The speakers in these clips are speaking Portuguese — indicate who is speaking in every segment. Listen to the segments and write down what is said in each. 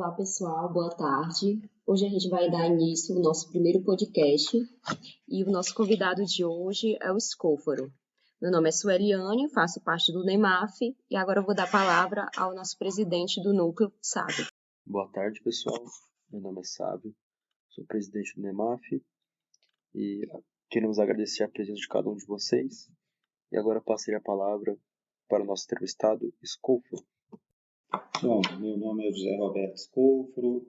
Speaker 1: Olá, pessoal, boa tarde. Hoje a gente vai dar início ao nosso primeiro podcast e o nosso convidado de hoje é o Scóforo. Meu nome é Sueliane, faço parte do NEMAF e agora eu vou dar a palavra ao nosso presidente do Núcleo, Sábio.
Speaker 2: Boa tarde, pessoal. Meu nome é Sábio, sou presidente do NEMAF e queremos agradecer a presença de cada um de vocês. E agora passarei a palavra para o nosso entrevistado, Scóforo.
Speaker 3: Bom, meu nome é José Roberto Scóforo,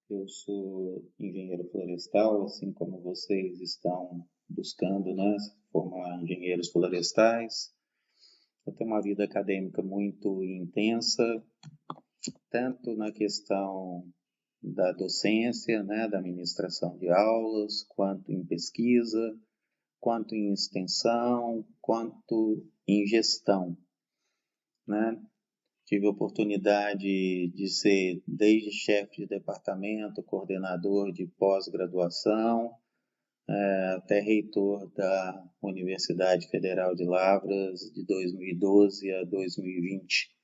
Speaker 3: eu sou engenheiro florestal, assim como vocês estão buscando, né, formar engenheiros florestais. Eu tenho uma vida acadêmica muito intensa, tanto na questão da docência, né, da administração de aulas, quanto em pesquisa, quanto em extensão, quanto em gestão, né? Tive a oportunidade de ser desde chefe de departamento, coordenador de pós-graduação, até reitor da Universidade Federal de Lavras de 2012 a 2020.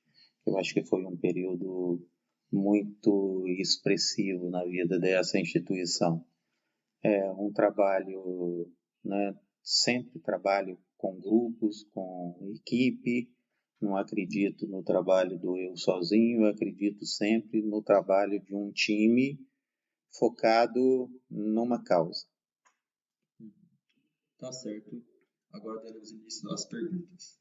Speaker 3: Eu acho que foi um período muito expressivo na vida dessa instituição. É um trabalho, né, sempre trabalho com grupos, com equipe, não acredito no trabalho do eu sozinho, eu acredito sempre no trabalho de um time focado numa causa.
Speaker 4: Tá certo. Agora daremos início às perguntas.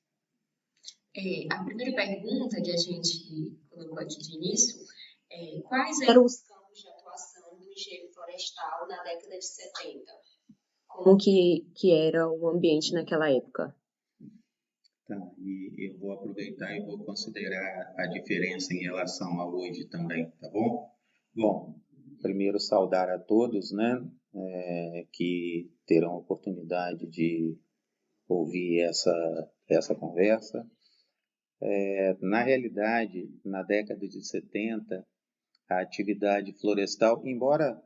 Speaker 1: A primeira pergunta que a gente colocou aqui de início é quais eram os campos de atuação do engenheiro florestal na década de 70? Como que era o ambiente naquela época?
Speaker 3: Tá, e eu vou aproveitar e vou considerar a diferença em relação a hoje também, tá bom? Bom, primeiro saudar a todos, né, que terão a oportunidade de ouvir essa conversa. Na realidade, na década de 70, a atividade florestal, embora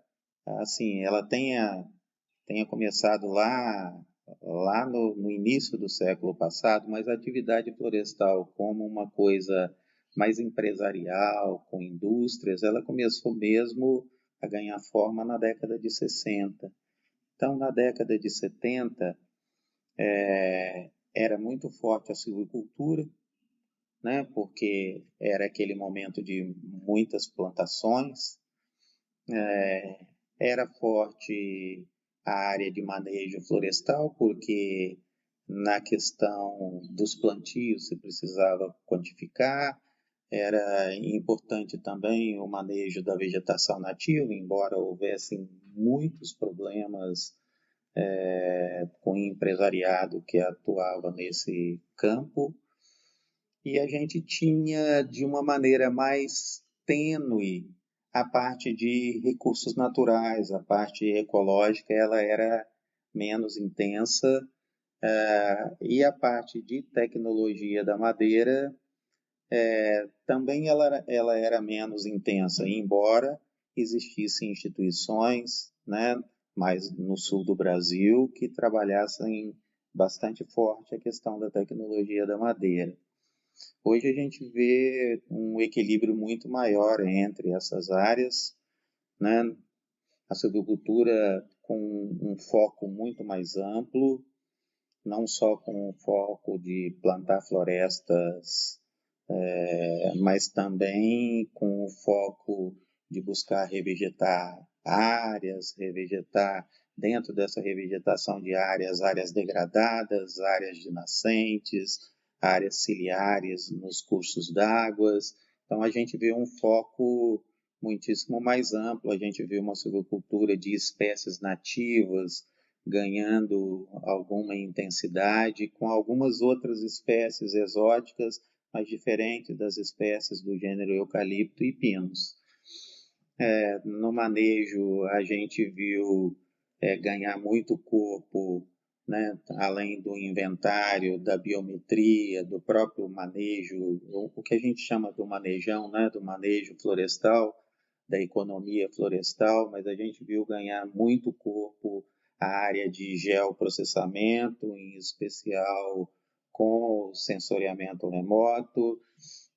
Speaker 3: assim, ela tenha começado lá no início do século passado, mas a atividade florestal como uma coisa mais empresarial, com indústrias, ela começou mesmo a ganhar forma na década de 60. Então, na década de 70, era muito forte a silvicultura, né, porque era aquele momento de muitas plantações, era forte a área de manejo florestal, porque na questão dos plantios se precisava quantificar, era importante também o manejo da vegetação nativa, embora houvessem muitos problemas com o empresariado que atuava nesse campo, e a gente tinha, de uma maneira mais tênue, a parte de recursos naturais, a parte ecológica, ela era menos intensa, e a parte de tecnologia da madeira também ela era menos intensa, embora existissem instituições, né, mais no sul do Brasil, que trabalhassem bastante forte a questão da tecnologia da madeira. Hoje a gente vê um equilíbrio muito maior entre essas áreas, né? A silvicultura com um foco muito mais amplo, não só com o foco de plantar florestas, mas também com o foco de buscar revegetar áreas, revegetar dentro dessa revegetação de áreas degradadas, áreas de nascentes, áreas ciliares nos cursos d'água. Então a gente vê um foco muitíssimo mais amplo, a gente vê uma silvicultura de espécies nativas ganhando alguma intensidade, com algumas outras espécies exóticas, mas diferentes das espécies do gênero eucalipto e pinos. No manejo a gente viu ganhar muito corpo, né, além do inventário, da biometria, do próprio manejo, o que a gente chama do manejão, né, do manejo florestal, da economia florestal, mas a gente viu ganhar muito corpo a área de geoprocessamento, em especial com o sensoriamento remoto,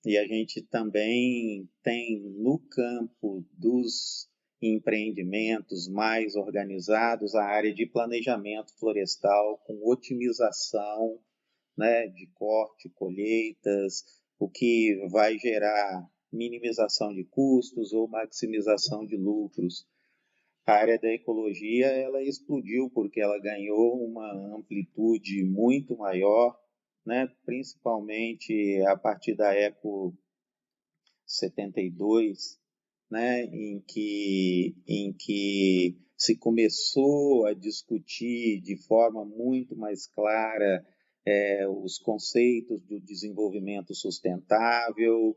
Speaker 3: E a gente também tem no campo dos empreendimentos mais organizados a área de planejamento florestal com otimização, né, de corte, colheitas, o que vai gerar minimização de custos ou maximização de lucros. A área da ecologia ela explodiu porque ela ganhou uma amplitude muito maior, né, principalmente a partir da Eco 72, né, em que se começou a discutir de forma muito mais clara os conceitos do desenvolvimento sustentável,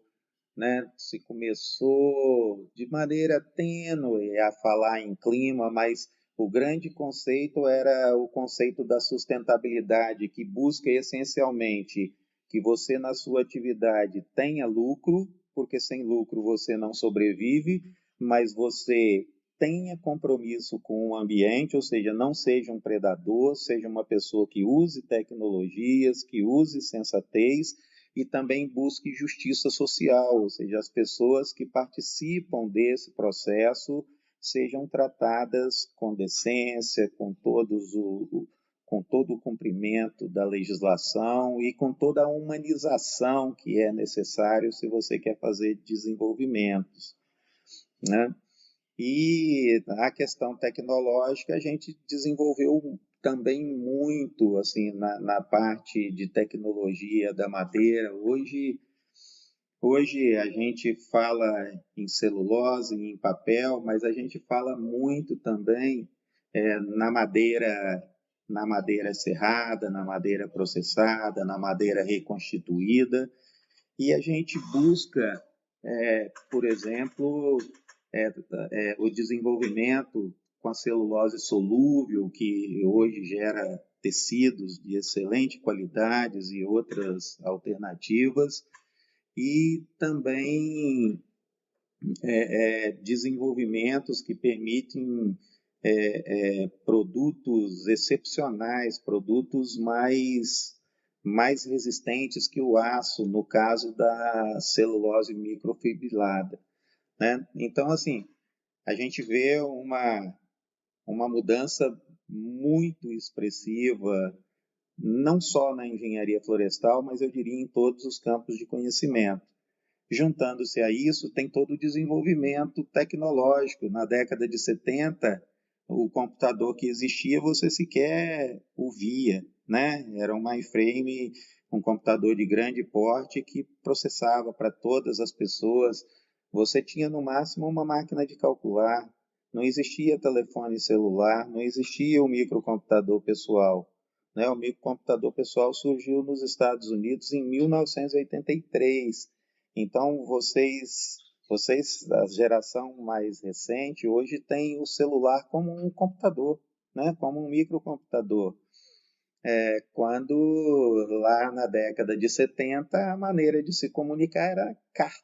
Speaker 3: né? Se começou de maneira tênue a falar em clima, mas o grande conceito era o conceito da sustentabilidade, que busca essencialmente que você na sua atividade tenha lucro, porque sem lucro você não sobrevive, mas você tenha compromisso com o ambiente, ou seja, não seja um predador, seja uma pessoa que use tecnologias, que use sensatez e também busque justiça social, ou seja, as pessoas que participam desse processo sejam tratadas com decência, com todo o cumprimento da legislação e com toda a humanização que é necessário se você quer fazer desenvolvimentos, né? E a questão tecnológica a gente desenvolveu também muito assim na parte de tecnologia da madeira. Hoje a gente fala em celulose, em papel, mas a gente fala muito também na madeira serrada, na madeira processada, na madeira reconstituída. E a gente busca, por exemplo, o desenvolvimento com a celulose solúvel, que hoje gera tecidos de excelente qualidade e outras alternativas, e também desenvolvimentos que permitem produtos excepcionais, produtos mais resistentes que o aço, no caso da celulose microfibrilada, né? Então, assim, a gente vê uma mudança muito expressiva, não só na engenharia florestal, mas eu diria em todos os campos de conhecimento. Juntando-se a isso, tem todo o desenvolvimento tecnológico. Na década de 70, o computador que existia, você sequer o via, né? Era um mainframe, um computador de grande porte que processava para todas as pessoas. Você tinha, no máximo, uma máquina de calcular. Não existia telefone celular, não existia o microcomputador pessoal, né? O microcomputador pessoal surgiu nos Estados Unidos em 1983. Então, vocês, a geração mais recente, hoje tem o celular como um computador, né? Como um microcomputador. Quando lá na década de 70, a maneira de se comunicar era carta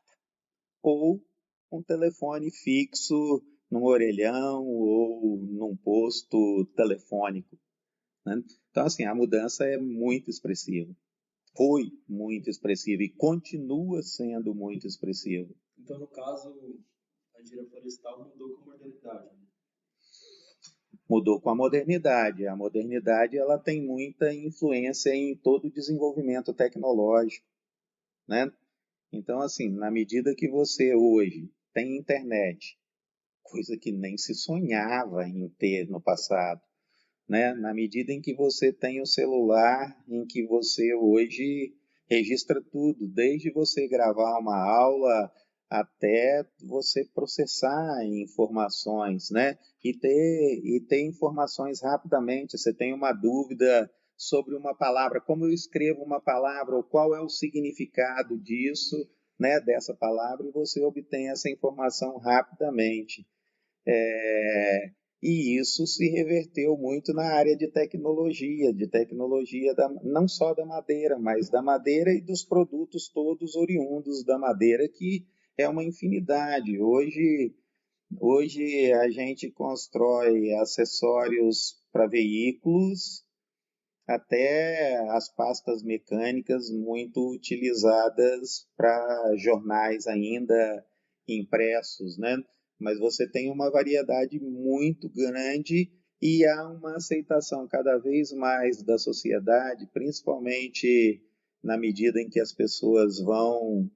Speaker 3: ou um telefone fixo num orelhão ou num posto telefônico, né? Então, assim, a mudança é muito expressiva. Foi muito expressiva e continua sendo muito expressiva.
Speaker 4: Então, no caso, a engenharia florestal mudou com a modernidade, né?
Speaker 3: Mudou com a modernidade. A modernidade ela tem muita influência em todo o desenvolvimento tecnológico, né? Então, assim, na medida que você hoje tem internet, coisa que nem se sonhava em ter no passado, né? Na medida em que você tem o celular, em que você hoje registra tudo, desde você gravar uma aula até você processar informações, né? E ter informações rapidamente. Você tem uma dúvida sobre uma palavra, como eu escrevo uma palavra, ou qual é o significado disso, né, dessa palavra, e você obtém essa informação rapidamente. E isso se reverteu muito na área de tecnologia não só da madeira, mas da madeira e dos produtos todos oriundos da madeira, que é uma infinidade. Hoje a gente constrói acessórios para veículos até as pastas mecânicas muito utilizadas para jornais ainda impressos, né? Mas você tem uma variedade muito grande e há uma aceitação cada vez mais da sociedade, principalmente na medida em que as pessoas vão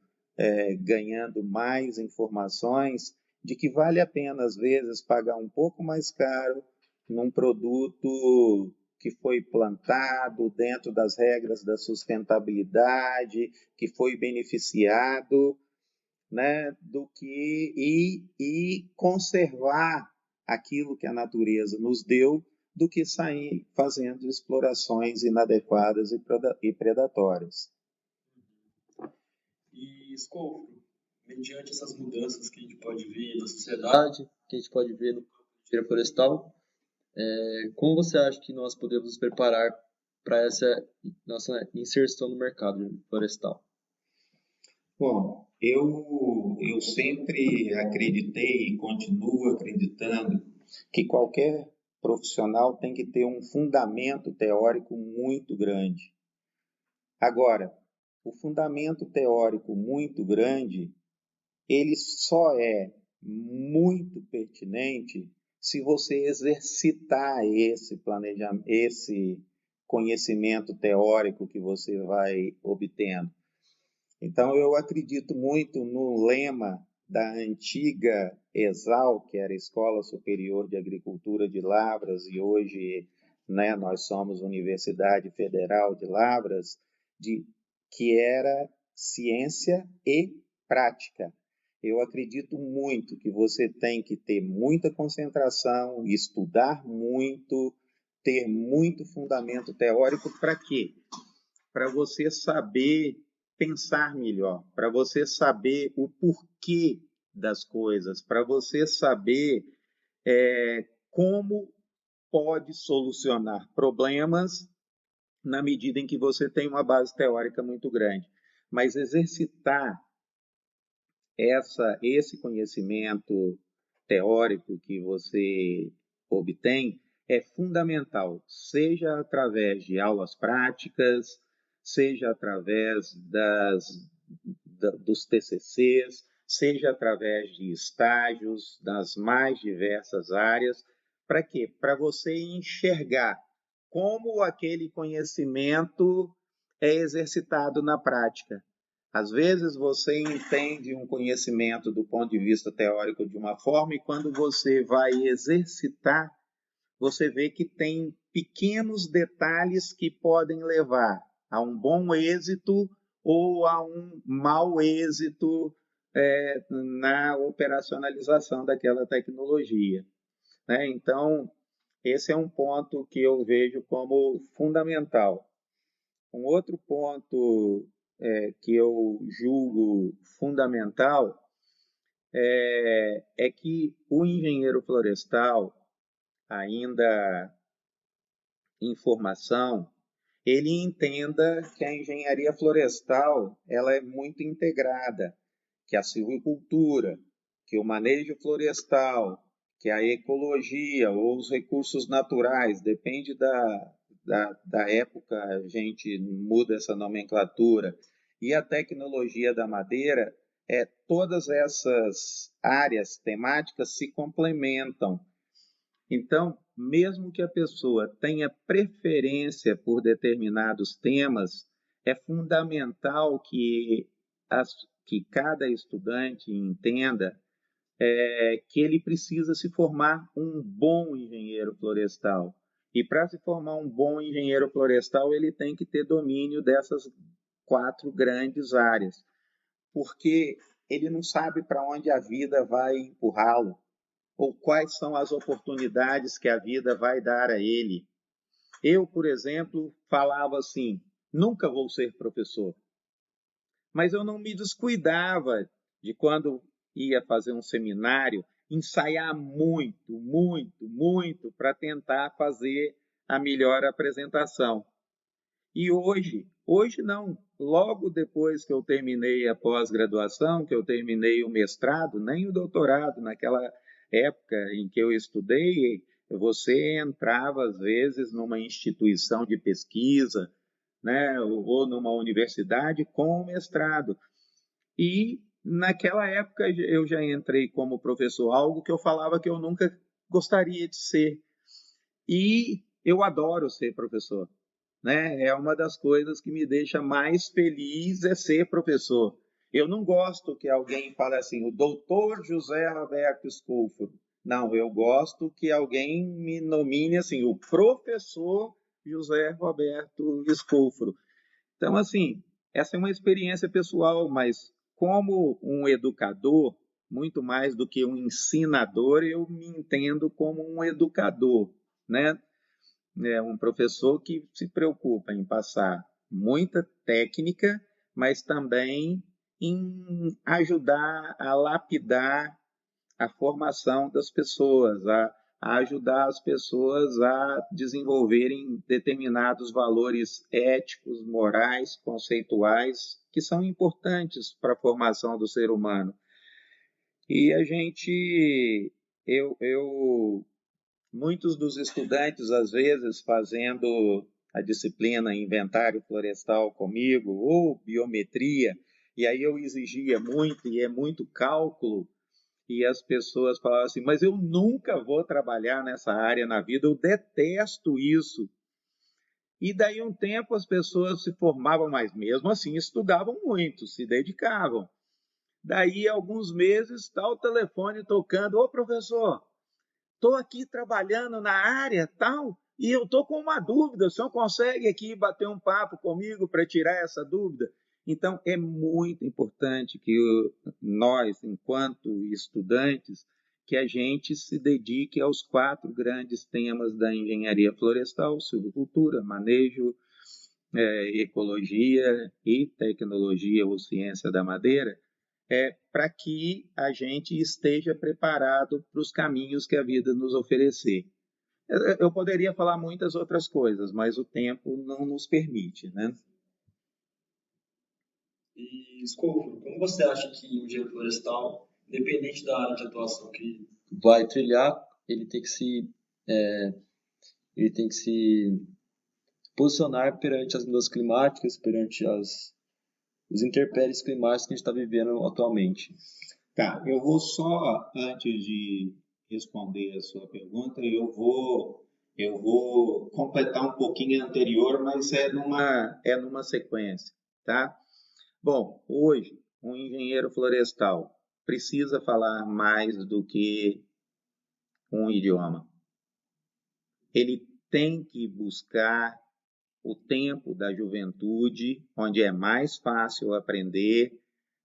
Speaker 3: ganhando mais informações, de que vale a pena, às vezes, pagar um pouco mais caro num produto que foi plantado dentro das regras da sustentabilidade, que foi beneficiado, né, do que e conservar aquilo que a natureza nos deu, do que sair fazendo explorações inadequadas e predatórias.
Speaker 4: E, Scofro, mediante essas mudanças que a gente pode ver na sociedade, que a gente pode ver no campo de engenharia florestal, como você acha que nós podemos nos preparar para essa nossa inserção no mercado florestal?
Speaker 3: Bom, eu sempre acreditei e continuo acreditando que qualquer profissional tem que ter um fundamento teórico muito grande. Agora, o fundamento teórico muito grande, ele só é muito pertinente se você exercitar esse conhecimento teórico que você vai obtendo. Então, eu acredito muito no lema da antiga ESAL, que era a Escola Superior de Agricultura de Lavras, e hoje, né, nós somos Universidade Federal de Lavras, que era ciência e prática. Eu acredito muito que você tem que ter muita concentração, estudar muito, ter muito fundamento teórico. Para quê? Para você saber pensar melhor, para você saber o porquê das coisas, para você saber como pode solucionar problemas na medida em que você tem uma base teórica muito grande. Mas exercitar esse conhecimento teórico que você obtém é fundamental, seja através de aulas práticas, seja através dos TCCs, seja através de estágios das mais diversas áreas. Para quê? Para você enxergar como aquele conhecimento é exercitado na prática. Às vezes você entende um conhecimento do ponto de vista teórico de uma forma e quando você vai exercitar, você vê que tem pequenos detalhes que podem levar a um bom êxito ou a um mau êxito na operacionalização daquela tecnologia, né? Então, esse é um ponto que eu vejo como fundamental. Um outro ponto que eu julgo fundamental é que o engenheiro florestal, ainda em formação, ele entenda que a engenharia florestal ela é muito integrada, que a silvicultura, que o manejo florestal, que a ecologia ou os recursos naturais, depende da época, a gente muda essa nomenclatura, e a tecnologia da madeira, todas essas áreas temáticas se complementam. Então, mesmo que a pessoa tenha preferência por determinados temas, é fundamental que cada estudante entenda que ele precisa se formar um bom engenheiro florestal. E para se formar um bom engenheiro florestal, ele tem que ter domínio dessas 4 grandes áreas, porque ele não sabe para onde a vida vai empurrá-lo, ou quais são as oportunidades que a vida vai dar a ele. Eu, por exemplo, falava assim, nunca vou ser professor. Mas eu não me descuidava de quando ia fazer um seminário, ensaiar muito, muito, muito para tentar fazer a melhor apresentação. E hoje não, logo depois que eu terminei a pós-graduação, que eu terminei o mestrado, nem o doutorado, naquela época em que eu estudei, Você entrava, às vezes, numa instituição de pesquisa, né, ou numa universidade com mestrado. E, naquela época, eu já entrei como professor, algo que eu falava que eu nunca gostaria de ser. E eu adoro ser professor, né? É uma das coisas que me deixa mais feliz é ser professor. Eu não gosto que alguém fale assim, o doutor José Roberto Scufaro. Não, eu gosto que alguém me nomine assim, o professor José Roberto Scufaro. Então, assim, essa é uma experiência pessoal, mas como um educador, muito mais do que um ensinador, eu me entendo como um educador, né? É um professor que se preocupa em passar muita técnica, mas também em ajudar a lapidar a formação das pessoas, a ajudar as pessoas a desenvolverem determinados valores éticos, morais, conceituais, que são importantes para a formação do ser humano. E a gente, muitos dos estudantes, às vezes, fazendo a disciplina inventário florestal comigo, ou biometria, e aí eu exigia muito, e é muito cálculo, e as pessoas falavam assim, mas eu nunca vou trabalhar nessa área na vida, eu detesto isso. E daí um tempo as pessoas se formavam, mas mesmo assim estudavam muito, se dedicavam. Daí alguns meses está o telefone tocando, ô professor, estou aqui trabalhando na área tal, e eu estou com uma dúvida, o senhor consegue aqui bater um papo comigo para tirar essa dúvida? Então, é muito importante que nós, enquanto estudantes, que a gente se dedique aos 4 grandes temas da engenharia florestal, silvicultura, manejo, ecologia e tecnologia ou ciência da madeira, para que a gente esteja preparado para os caminhos que a vida nos oferecer. Eu poderia falar muitas outras coisas, mas o tempo não nos permite, né?
Speaker 4: E, Scofro, como você acha que o engenheiro florestal, independente da área de atuação que vai trilhar, ele tem que se posicionar perante as mudanças climáticas, perante os intempéries climáticos que a gente está vivendo atualmente?
Speaker 3: Tá, eu vou só, antes de responder a sua pergunta, eu vou completar um pouquinho a anterior, mas é numa sequência, tá? Bom, hoje, um engenheiro florestal precisa falar mais do que um idioma. Ele tem que buscar o tempo da juventude, onde é mais fácil aprender,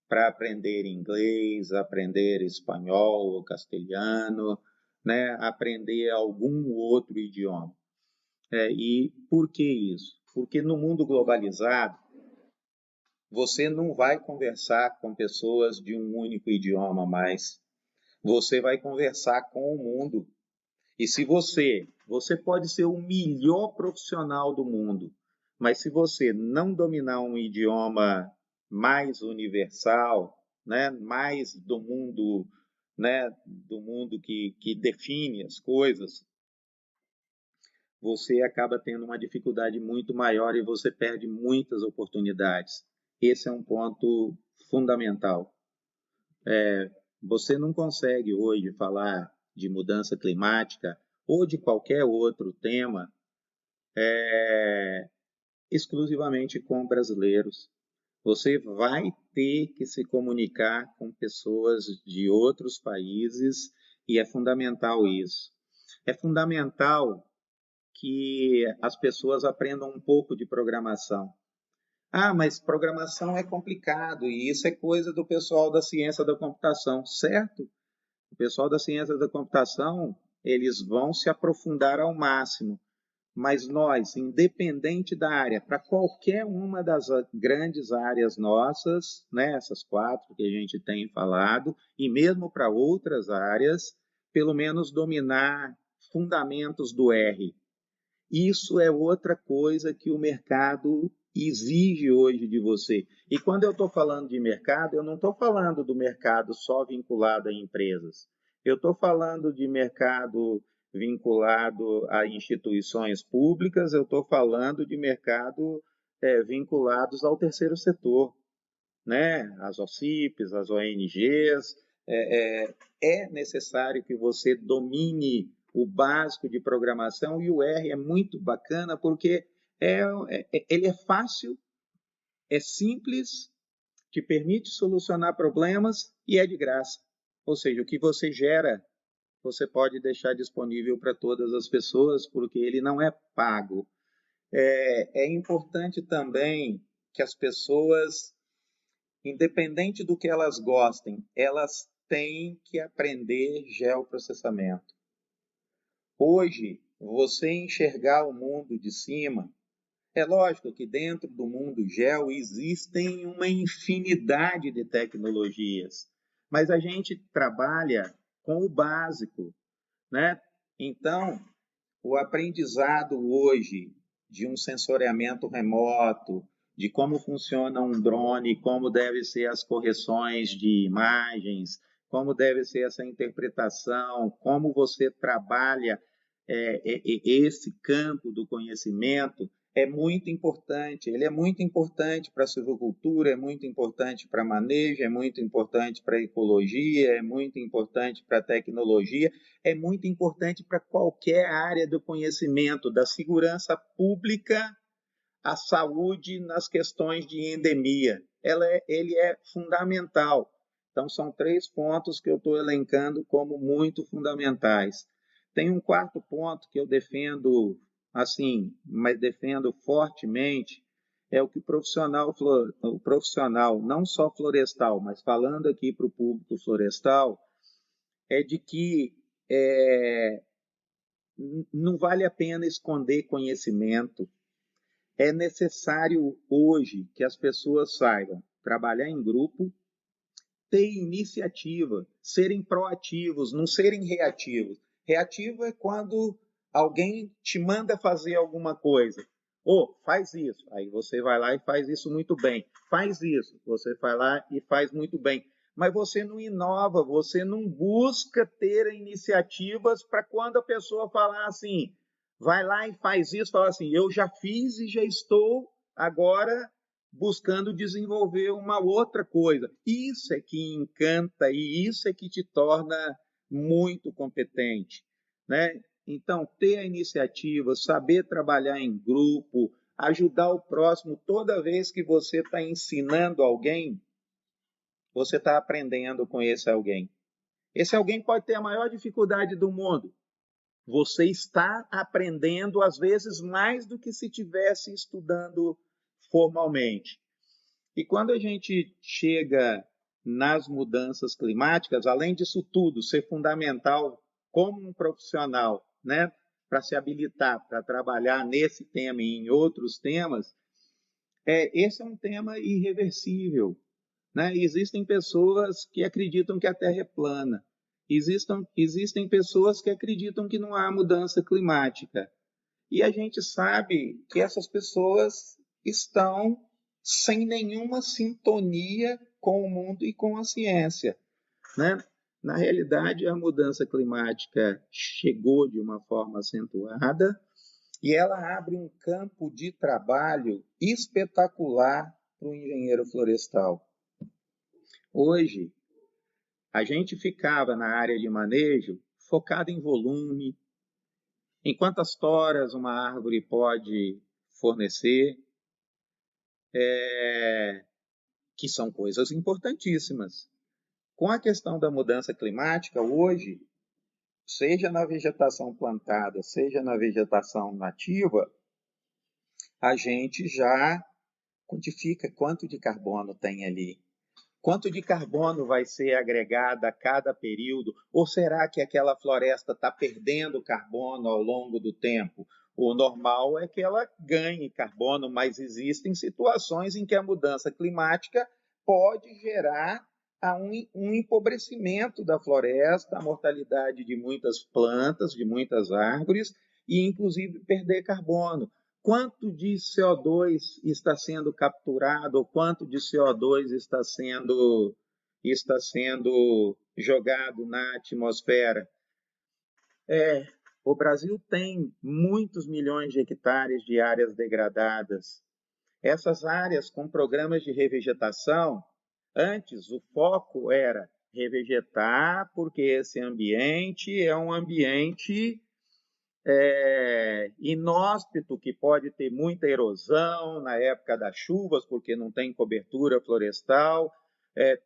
Speaker 3: para aprender inglês, aprender espanhol ou castelhano, né? Aprender algum outro idioma. E por que isso? Porque no mundo globalizado, você não vai conversar com pessoas de um único idioma mais. Você vai conversar com o mundo. E se você pode ser o melhor profissional do mundo, mas se você não dominar um idioma mais universal, né, mais do mundo, né, do mundo que define as coisas, você acaba tendo uma dificuldade muito maior e você perde muitas oportunidades. Esse é um ponto fundamental. Você não consegue hoje falar de mudança climática ou de qualquer outro tema exclusivamente com brasileiros. Você vai ter que se comunicar com pessoas de outros países e é fundamental isso. É fundamental que as pessoas aprendam um pouco de programação. Ah, mas programação é complicado e isso é coisa do pessoal da ciência da computação, certo? O pessoal da ciência da computação, eles vão se aprofundar ao máximo, mas nós, independente da área, para qualquer uma das grandes áreas nossas, né, essas 4 que a gente tem falado, e mesmo para outras áreas, pelo menos dominar fundamentos do R. Isso é outra coisa que o mercado exige hoje de você. E quando eu estou falando de mercado, eu não estou falando do mercado só vinculado a empresas. Eu estou falando de mercado vinculado a instituições públicas, eu estou falando de mercado vinculados ao terceiro setor, né? As OCIPs, as ONGs. É necessário que você domine o básico de programação, e o R é muito bacana porque ele é fácil, é simples, te permite solucionar problemas e é de graça. Ou seja, o que você gera, você pode deixar disponível para todas as pessoas, porque ele não é pago. É importante também que as pessoas, independente do que elas gostem, elas têm que aprender geoprocessamento. Hoje, você enxergar o mundo de cima, é lógico que dentro do mundo geo existem uma infinidade de tecnologias, mas a gente trabalha com o básico, né? Então, o aprendizado hoje de um sensoriamento remoto, de como funciona um drone, como devem ser as correções de imagens, como deve ser essa interpretação, como você trabalha esse campo do conhecimento, é muito importante. Ele é muito importante para a silvicultura, é muito importante para manejo, é muito importante para a ecologia, é muito importante para a tecnologia, é muito importante para qualquer área do conhecimento, da segurança pública à saúde nas questões de endemia. Ele é fundamental. Então, são 3 pontos que eu estou elencando como muito fundamentais. Tem um 4º ponto que eu defendo, assim, mas defendo fortemente, é o que o profissional, não só florestal, mas falando aqui para o público florestal, é de que não vale a pena esconder conhecimento. É necessário hoje que as pessoas saibam trabalhar em grupo, ter iniciativa, serem proativos, não serem reativos. Reativo é quando alguém te manda fazer alguma coisa. Faz isso. Aí você vai lá e faz isso muito bem. Faz isso. Você vai lá e faz muito bem. Mas você não inova, você não busca ter iniciativas para quando a pessoa falar assim, vai lá e faz isso, fala assim, eu já fiz e já estou agora buscando desenvolver uma outra coisa. Isso é que encanta e isso é que te torna muito competente, né? Então, ter a iniciativa, saber trabalhar em grupo, ajudar o próximo, toda vez que você está ensinando alguém, você está aprendendo com esse alguém. Esse alguém pode ter a maior dificuldade do mundo. Você está aprendendo, às vezes, mais do que se estivesse estudando formalmente. E quando a gente chega nas mudanças climáticas, além disso tudo ser fundamental como um profissional, né, para se habilitar para trabalhar nesse tema e em outros temas, esse é um tema irreversível, né? Existem pessoas que acreditam que a Terra é plana. Existem pessoas que acreditam que não há mudança climática. E a gente sabe que essas pessoas estão sem nenhuma sintonia com o mundo e com a ciência, né? Na realidade, a mudança climática chegou de uma forma acentuada e ela abre um campo de trabalho espetacular para o engenheiro florestal. Hoje, a gente ficava na área de manejo focado em volume, em quantas toras uma árvore pode fornecer, que são coisas importantíssimas. Com a questão da mudança climática, hoje, seja na vegetação plantada, seja na vegetação nativa, a gente já quantifica quanto de carbono tem ali. Quanto de carbono vai ser agregado a cada período? Ou será que aquela floresta está perdendo carbono ao longo do tempo? O normal é que ela ganhe carbono, mas existem situações em que a mudança climática pode gerar um empobrecimento da floresta, a mortalidade de muitas plantas, de muitas árvores, e inclusive perder carbono. Quanto de CO2 está sendo capturado, ou quanto de CO2 está sendo jogado na atmosfera? O Brasil tem muitos milhões de hectares de áreas degradadas. Essas áreas com programas de revegetação, antes o foco era revegetar, porque esse ambiente é um ambiente inóspito, que pode ter muita erosão na época das chuvas, porque não tem cobertura florestal,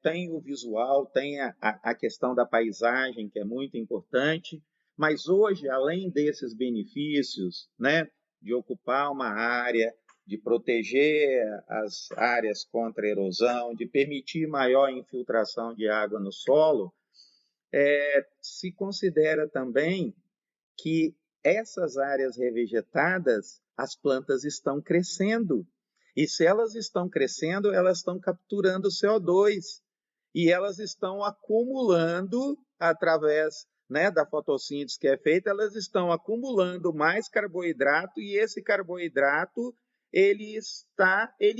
Speaker 3: tem o visual, tem a questão da paisagem, que é muito importante, mas hoje, além desses benefícios, né, de ocupar uma área, de proteger as áreas contra a erosão, de permitir maior infiltração de água no solo, se considera também que essas áreas revegetadas, as plantas estão crescendo. E se elas estão crescendo, elas estão capturando CO2. E elas estão acumulando, através, né, da fotossíntese que é feita, elas estão acumulando mais carboidrato, e esse carboidrato ele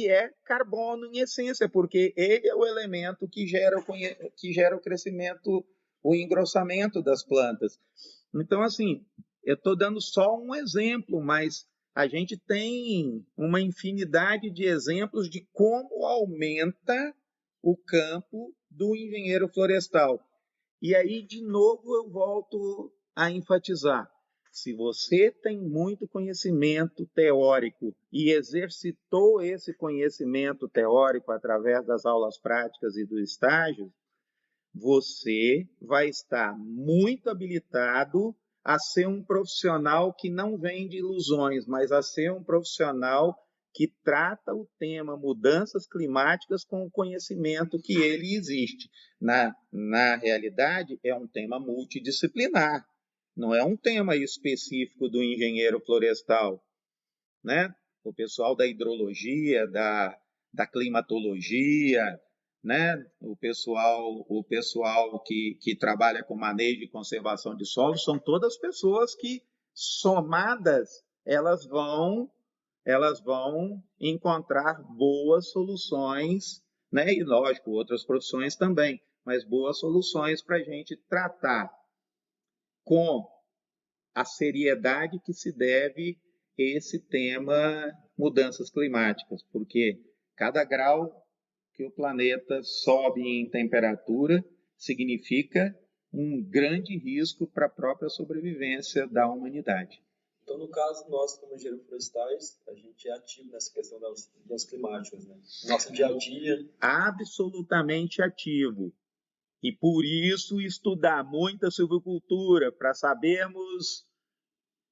Speaker 3: é carbono em essência, porque ele é o elemento que gera o crescimento, o engrossamento das plantas. Então, assim, eu estou dando só um exemplo, mas a gente tem uma infinidade de exemplos de como aumenta o campo do engenheiro florestal. E aí, de novo, eu volto a enfatizar. Se você tem muito conhecimento teórico e exercitou esse conhecimento teórico através das aulas práticas e do estágio, você vai estar muito habilitado a ser um profissional que não vende ilusões, mas a ser um profissional que trata o tema mudanças climáticas com o conhecimento que ele existe. Na realidade, é um tema multidisciplinar, não é um tema específico do engenheiro florestal, né? O pessoal da hidrologia, da climatologia, né? O pessoal que trabalha com manejo e conservação de solo, são todas pessoas que, somadas, elas vão encontrar boas soluções, né? E, lógico, outras profissões também, mas boas soluções para a gente tratar com a seriedade que se deve esse tema mudanças climáticas, porque cada grau que o planeta sobe em temperatura significa um grande risco para a própria sobrevivência da humanidade.
Speaker 4: Então, no caso, nós, como engenheiros florestais, a gente é ativo nessa questão das mudanças climáticas, né? Nosso dia a dia.
Speaker 3: Absolutamente ativo. E por isso estudar muita silvicultura, para sabermos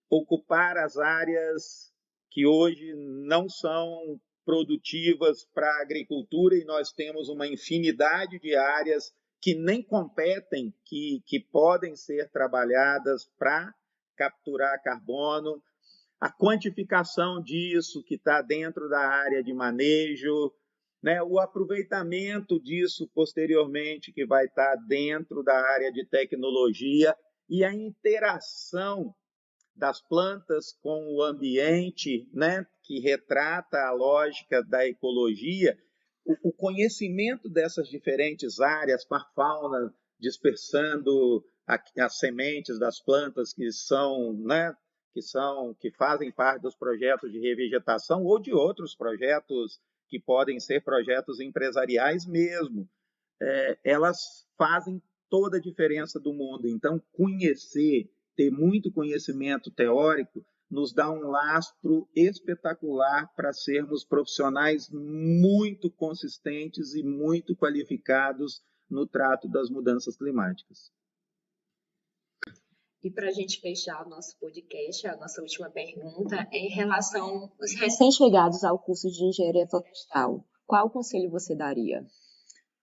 Speaker 3: ocupar as áreas que hoje não são produtivas para a agricultura, e nós temos uma infinidade de áreas que nem competem, que podem ser trabalhadas para capturar carbono, a quantificação disso que está dentro da área de manejo, né, o aproveitamento disso posteriormente que vai estar dentro da área de tecnologia, e a interação das plantas com o ambiente, né, que retrata a lógica da ecologia, o conhecimento dessas diferentes áreas, com a fauna dispersando as sementes das plantas que são, né, que fazem parte dos projetos de revegetação ou de outros projetos que podem ser projetos empresariais mesmo, elas fazem toda a diferença do mundo. Então, ter muito conhecimento teórico nos dá um lastro espetacular para sermos profissionais muito consistentes e muito qualificados no trato das mudanças climáticas.
Speaker 1: E para a gente fechar o nosso podcast, a nossa última pergunta é em relação aos recém-chegados ao curso de Engenharia Florestal. Qual conselho você daria?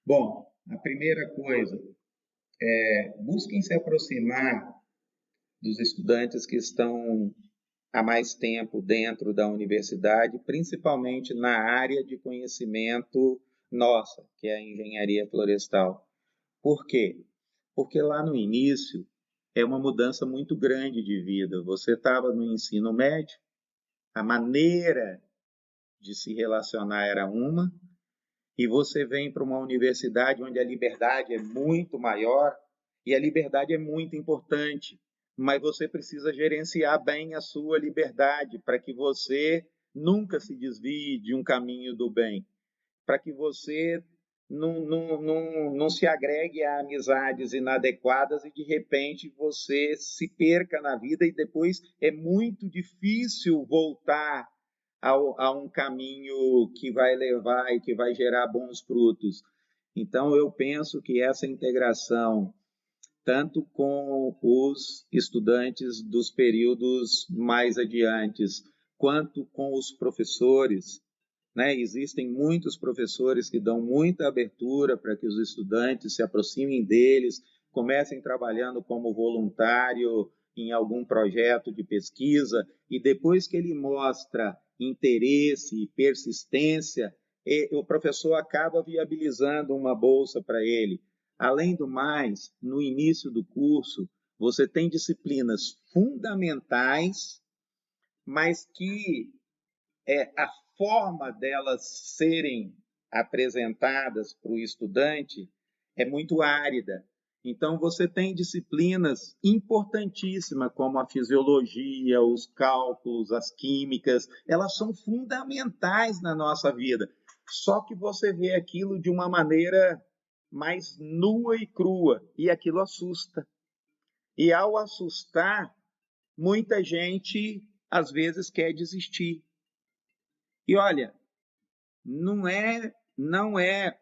Speaker 3: Bom, a primeira coisa é busquem se aproximar dos estudantes que estão há mais tempo dentro da universidade, principalmente na área de conhecimento nossa, que é a engenharia florestal. Por quê? Porque lá no início é uma mudança muito grande de vida. Você estava no ensino médio, a maneira de se relacionar era uma, e você vem para uma universidade onde a liberdade é muito maior, e a liberdade é muito importante. mas você precisa gerenciar bem a sua liberdade para que você nunca se desvie de um caminho do bem, para que você não se agregue a amizades inadequadas e, de repente, você se perca na vida e depois é muito difícil voltar a um caminho que vai levar e que vai gerar bons frutos. Então, eu penso que essa integração, tanto com os estudantes dos períodos mais adiantes, quanto com os professores, né? Existem muitos professores que dão muita abertura para que os estudantes se aproximem deles, comecem trabalhando como voluntário em algum projeto de pesquisa, e depois que ele mostra interesse e persistência, o professor acaba viabilizando uma bolsa para ele. Além do mais, no início do curso, você tem disciplinas fundamentais, mas que a forma delas serem apresentadas para o estudante é muito árida. Então, você tem disciplinas importantíssimas, como a fisiologia, os cálculos, as químicas, elas são fundamentais na nossa vida. Só que você vê aquilo de uma maneira mais nua e crua, e aquilo assusta. E ao assustar, muita gente, às vezes, quer desistir. E olha, não é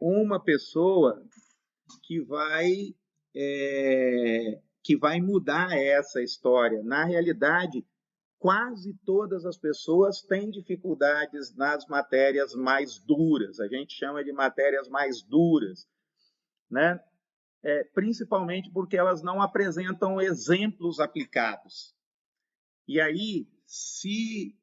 Speaker 3: uma pessoa que vai mudar essa história. Na realidade, quase todas as pessoas têm dificuldades nas matérias mais duras. A gente chama de matérias mais duras, né? Principalmente porque elas não apresentam exemplos aplicados. E aí, se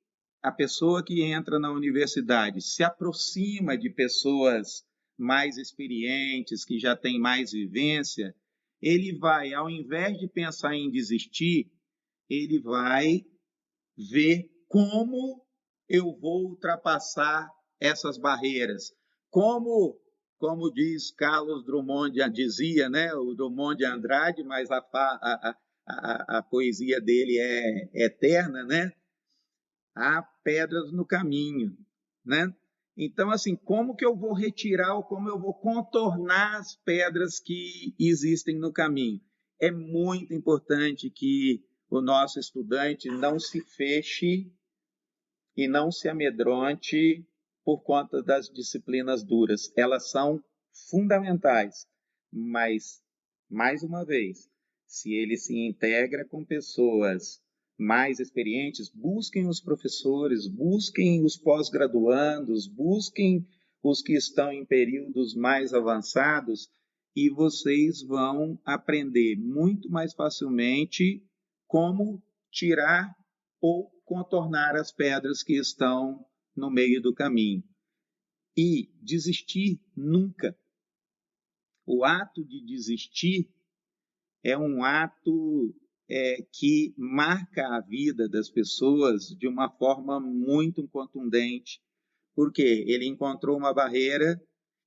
Speaker 3: a pessoa que entra na universidade se aproxima de pessoas mais experientes, que já têm mais vivência, ele vai, ao invés de pensar em desistir, ele vai ver como eu vou ultrapassar essas barreiras. Como diz Carlos Drummond, dizia, né, o Drummond de Andrade, mas a poesia dele é eterna, né? Há pedras no caminho, né? Então, assim, como que eu vou retirar ou como eu vou contornar as pedras que existem no caminho? É muito importante que o nosso estudante não se feche e não se amedronte por conta das disciplinas duras. Elas são fundamentais, mas, mais uma vez, se ele se integra com pessoas mais experientes, busquem os professores, busquem os pós-graduandos, busquem os que estão em períodos mais avançados e vocês vão aprender muito mais facilmente como tirar ou contornar as pedras que estão no meio do caminho. E desistir nunca. O ato de desistir é um ato que marca a vida das pessoas de uma forma muito contundente, porque ele encontrou uma barreira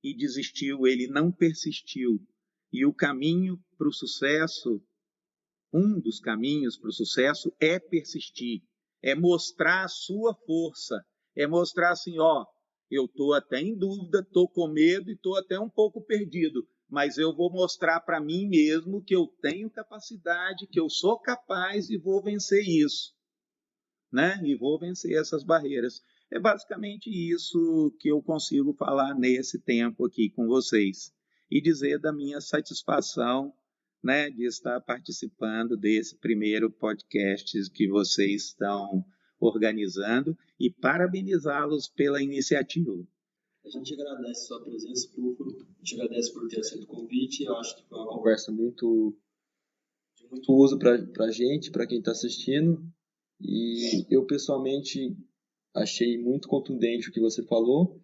Speaker 3: e desistiu, ele não persistiu. E o caminho para o sucesso, um dos caminhos para o sucesso é persistir, é mostrar a sua força, é mostrar assim, ó, eu estou até em dúvida, estou com medo e estou até um pouco perdido, mas eu vou mostrar para mim mesmo que eu tenho capacidade, que eu sou capaz e vou vencer isso, né? E vou vencer essas barreiras. É basicamente isso que eu consigo falar nesse tempo aqui com vocês e dizer da minha satisfação, né, de estar participando desse primeiro podcast que vocês estão organizando e parabenizá-los pela iniciativa.
Speaker 4: A gente agradece a sua presença, Púlpuro. A gente agradece por ter aceito o convite. Eu acho que foi uma conversa de muito uso para a gente, para quem está assistindo. E eu, pessoalmente, achei muito contundente o que você falou.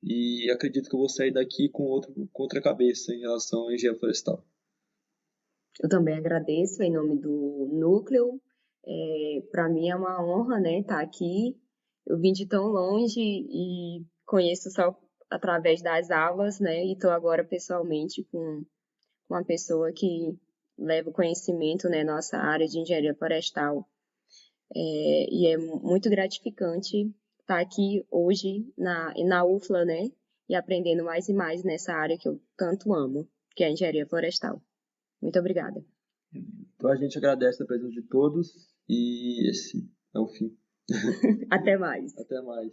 Speaker 4: E acredito que eu vou sair daqui com outra cabeça em relação à engenharia florestal.
Speaker 1: Eu também agradeço em nome do Núcleo. Para mim é uma honra, né, estar aqui. Eu vim de tão longe e conheço só através das aulas, né, e estou agora pessoalmente com uma pessoa que leva o conhecimento, né, nossa área de engenharia florestal. E é muito gratificante estar aqui hoje na UFLA, né, e aprendendo mais e mais nessa área que eu tanto amo, que é a engenharia florestal. Muito obrigada.
Speaker 4: Então a gente agradece a presença de todos e esse é o fim.
Speaker 1: Até mais.
Speaker 4: Até mais.